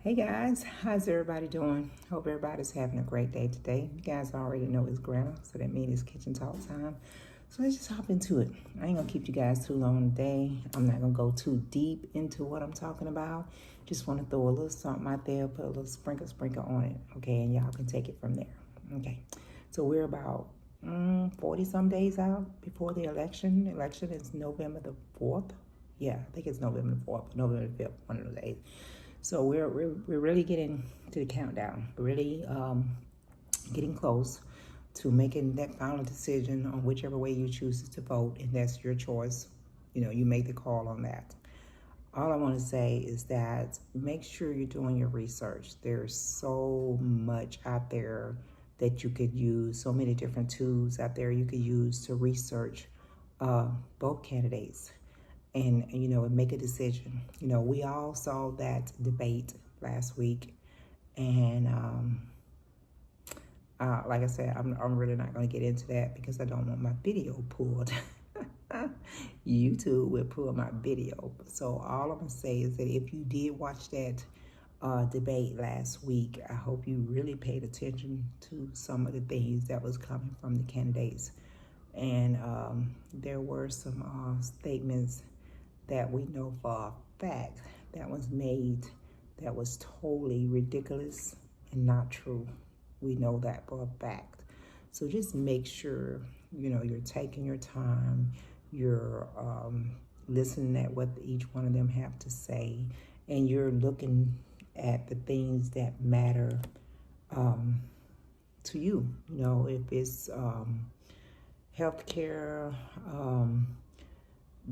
Hey guys, how's everybody doing? Hope everybody's having a great day today. You guys already know it's Granna, so that means it's kitchen talk time. So let's just hop into it. I ain't gonna keep you guys too long today. I'm not gonna go too deep into what I'm talking about. Just want to throw a little something out there, put a little sprinkle on it, okay? And y'all can take it from there, okay? So we're about 40 some days out before the election. The election is November the 4th. Yeah, I think it's November the 4th, November the 5th, one of those days. So we're really getting to the countdown. We're really getting close to making that final decision on whichever way you choose to vote, and that's your choice. You know, you make the call on that. All I want to say is that make sure you're doing your research. There's so much out there that you could use, so many different tools out there you could use to research both candidates and you know, and make a decision. You know, we all saw that debate last week, and like I said, I'm really not going to get into that because I don't want my video pulled. YouTube will pull my video. So all I'm going to say is that if you did watch that debate last week, I hope you really paid attention to some of the things that was coming from the candidates. And there were some statements that we know for a fact that was made that was totally ridiculous and not true. We know that for a fact. So just make sure, you know, you're taking your time, you're listening at what each one of them have to say, and you're looking at the things that matter to you. You know, if it's healthcare,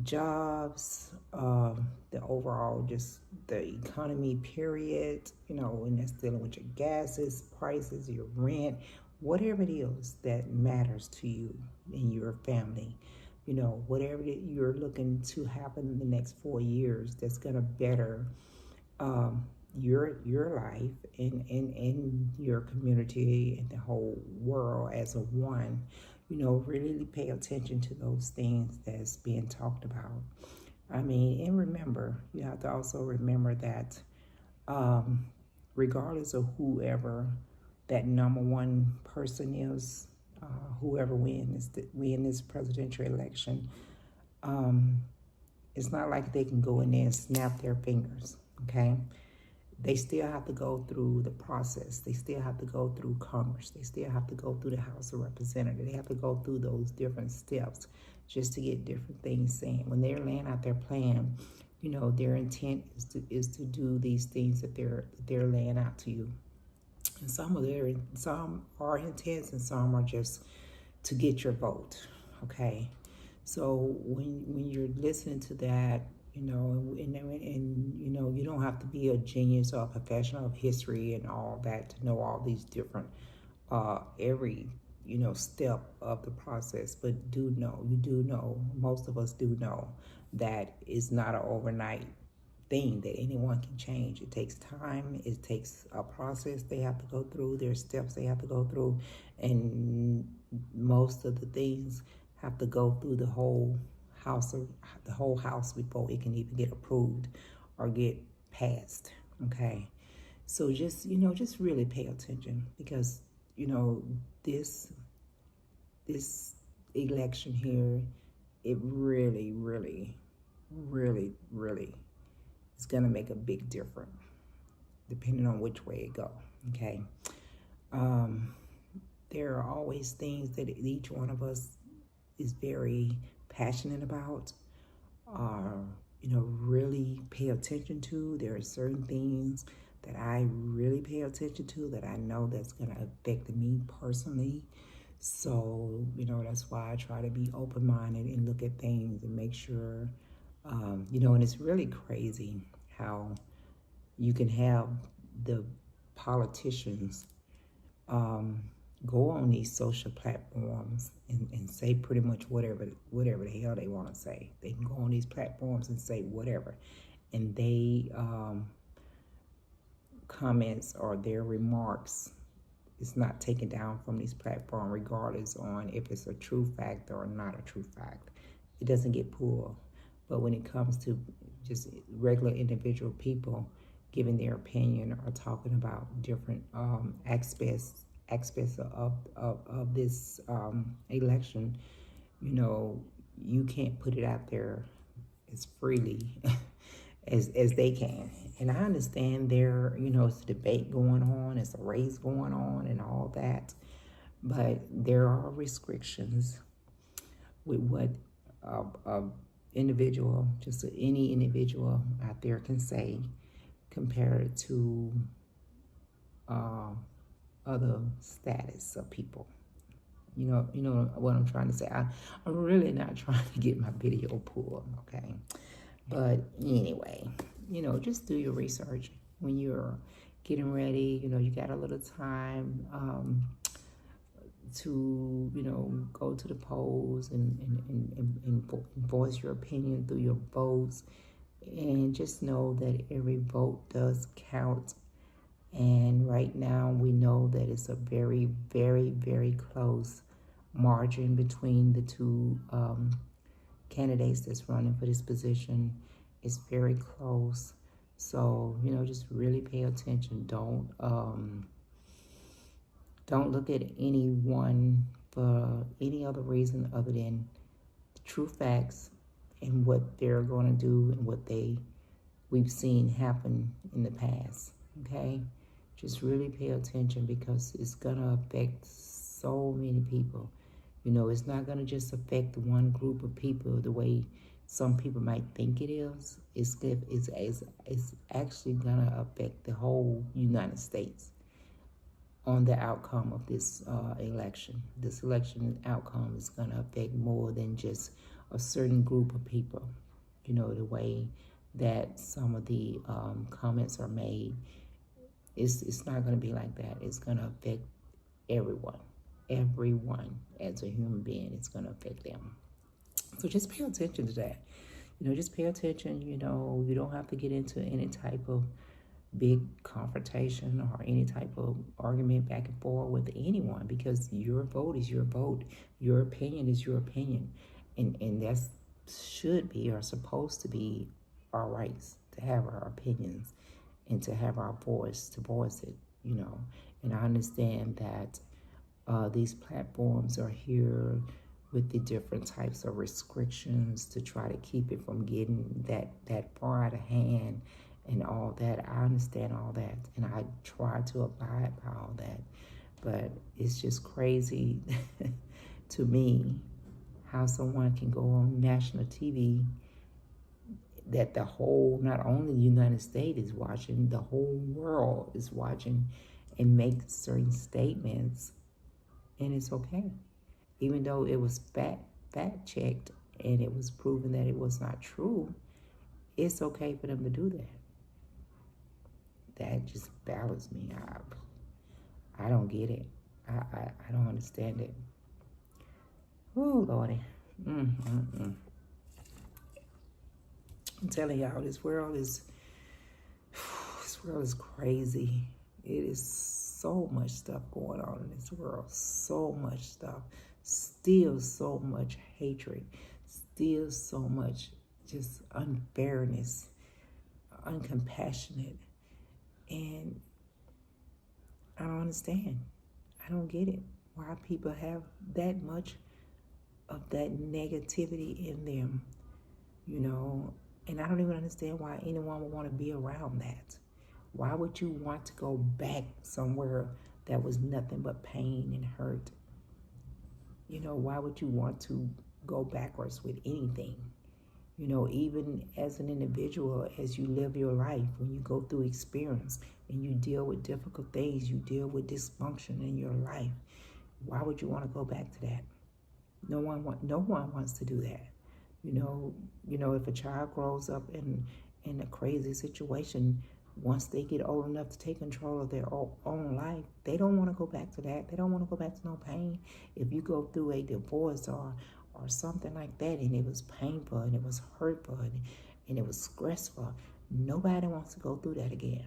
jobs, the overall just the economy period, you know, and that's dealing with your gases, prices, your rent, whatever it is that matters to you and your family, you know, whatever that you're looking to happen in the next 4 years that's going to better your life and your community and the whole world as a one. You know, really pay attention to those things that's being talked about. I mean, and remember, you have to also remember that regardless of whoever that number one person is, whoever wins this presidential election, it's not like they can go in there and snap their fingers, okay? They still have to go through the process. They still have to go through Congress. They still have to go through the House of Representatives. They have to go through those different steps just to get different things saying. When they're laying out their plan, you know, their intent is to do these things that they're laying out to you. And some are intents and some are just to get your vote. Okay. So when you're listening to that, you know, and you know, you don't have to be a genius or a professional of history and all that to know all these different every, you know, step of the process. But you do know, most of us do know that it's not an overnight thing that anyone can change. It takes time. It takes a process they have to go through. There's steps they have to go through, and most of the things have to go through the whole house before it can even get approved or get passed. Okay, so just, you know, just really pay attention because, you know, this election here, it really is going to make a big difference depending on which way it go. Okay, there are always things that each one of us is very passionate about, you know, really pay attention to. There are certain things that I really pay attention to that I know that's going to affect me personally. So, you know, that's why I try to be open-minded and look at things and make sure, you know, and it's really crazy how you can have the politicians go on these social platforms and say pretty much whatever the hell they want to say. They can go on these platforms and say whatever, and they comments or their remarks is not taken down from these platforms, regardless on if it's a true fact or not a true fact. It doesn't get pulled. But when it comes to just regular individual people, giving their opinion or talking about different aspects of this election, you can't put it out there as freely as they can. And I understand it's a debate going on, it's a race going on, and all that. But there are restrictions with what individual, just any individual out there can say compared to other status of people. You know what I'm trying to say. I'm really not trying to get my video pulled, okay? But anyway, just do your research when you're getting ready. You got a little time to go to the polls and voice your opinion through your votes. And just know that every vote does count. And right now we know that it's a very, very, very close margin between the two candidates that's running for this position. It's very close. So, just really pay attention. Don't look at anyone for any other reason other than the true facts and what they're going to do and what we've seen happen in the past. Okay? Just really pay attention because it's going to affect so many people. It's not going to just affect one group of people the way some people might think it is. It's actually going to affect the whole United States on the outcome of this election. This election outcome is going to affect more than just a certain group of people. The way that some of the comments are made, it's not going to be like that. It's going to affect everyone. Everyone as a human being, it's going to affect them. So just pay attention to that. Just pay attention. You don't have to get into any type of big confrontation or any type of argument back and forth with anyone, because your vote is your vote. Your opinion is your opinion. And that should be or supposed to be our rights, to have our opinions and to have our voice, to voice it, And I understand that these platforms are here with the different types of restrictions to try to keep it from getting that far out of hand and all that. I understand all that, and I try to abide by all that. But it's just crazy to me how someone can go on national TV that the whole, not only the United States is watching, the whole world is watching, and make certain statements, and it's okay. Even though it was fact checked and it was proven that it was not true, it's okay for them to do that. That just baffles me. I don't get it. I don't understand it. Oh, Lordy. I'm telling y'all, this world is crazy. It is so much stuff going on in this world. So much stuff. Still so much hatred. Still so much just unfairness, uncompassionate. And I don't understand. I don't get it. Why people have that much of that negativity in them, And I don't even understand why anyone would want to be around that. Why would you want to go back somewhere that was nothing but pain and hurt? Why would you want to go backwards with anything? Even as an individual, as you live your life, when you go through experience and you deal with difficult things, you deal with dysfunction in your life, why would you want to go back to that? No one wants to do that. If a child grows up in a crazy situation, once they get old enough to take control of their own life, they don't want to go back to that. They don't want to go back to no pain. If you go through a divorce or something like that, and it was painful and it was hurtful and it was stressful, nobody wants to go through that again.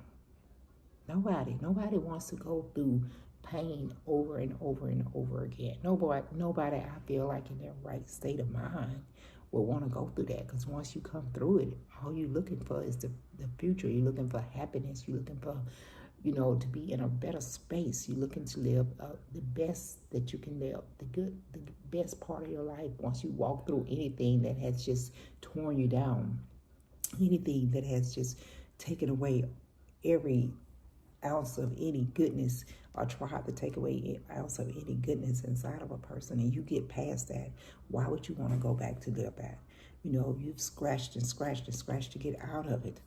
Nobody wants to go through pain over and over and over again. Nobody, I feel like, in their right state of mind will want to go through that, because once you come through it, all you're looking for is the future. You're looking for happiness. You're looking for, to be in a better space. You're looking to live the best that you can live, the best part of your life. Once you walk through anything that has just torn you down, anything that has just taken away every ounce of any goodness, or tried to take away an ounce of any goodness inside of a person, and you get past that, why would you want to go back to live that? You've scratched and scratched and scratched to get out of it.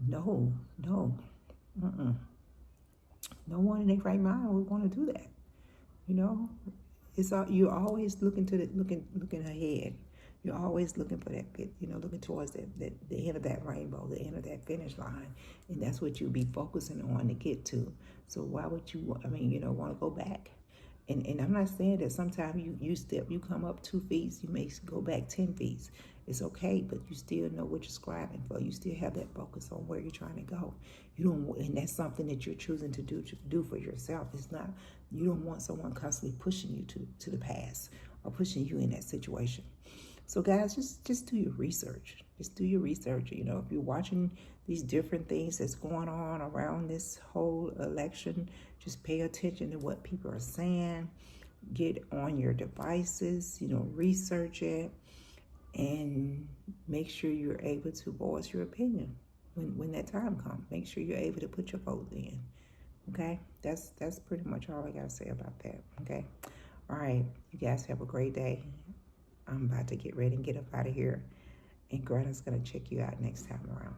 No, no, no one in their right mind would want to do that. It's you're always looking ahead. You're always looking for that bit, looking towards the end of that rainbow, the end of that finish line. And that's what you'll be focusing on to get to. So why would you, want to go back? And I'm not saying that sometimes you come up 2 feet, you may go back 10 feet. It's okay, but you still know what you're striving for. You still have that focus on where you're trying to go. And that's something that you're choosing to do for yourself. It's not, you don't want someone constantly pushing you to the past or pushing you in that situation. So guys, just do your research. Just do your research. If you're watching these different things that's going on around this whole election, just pay attention to what people are saying. Get on your devices, research it, and make sure you're able to voice your opinion when that time comes. Make sure you're able to put your vote in. Okay? That's pretty much all I got to say about that. Okay? All right. You guys have a great day. I'm about to get ready and get up out of here. And Granna's going to check you out next time around.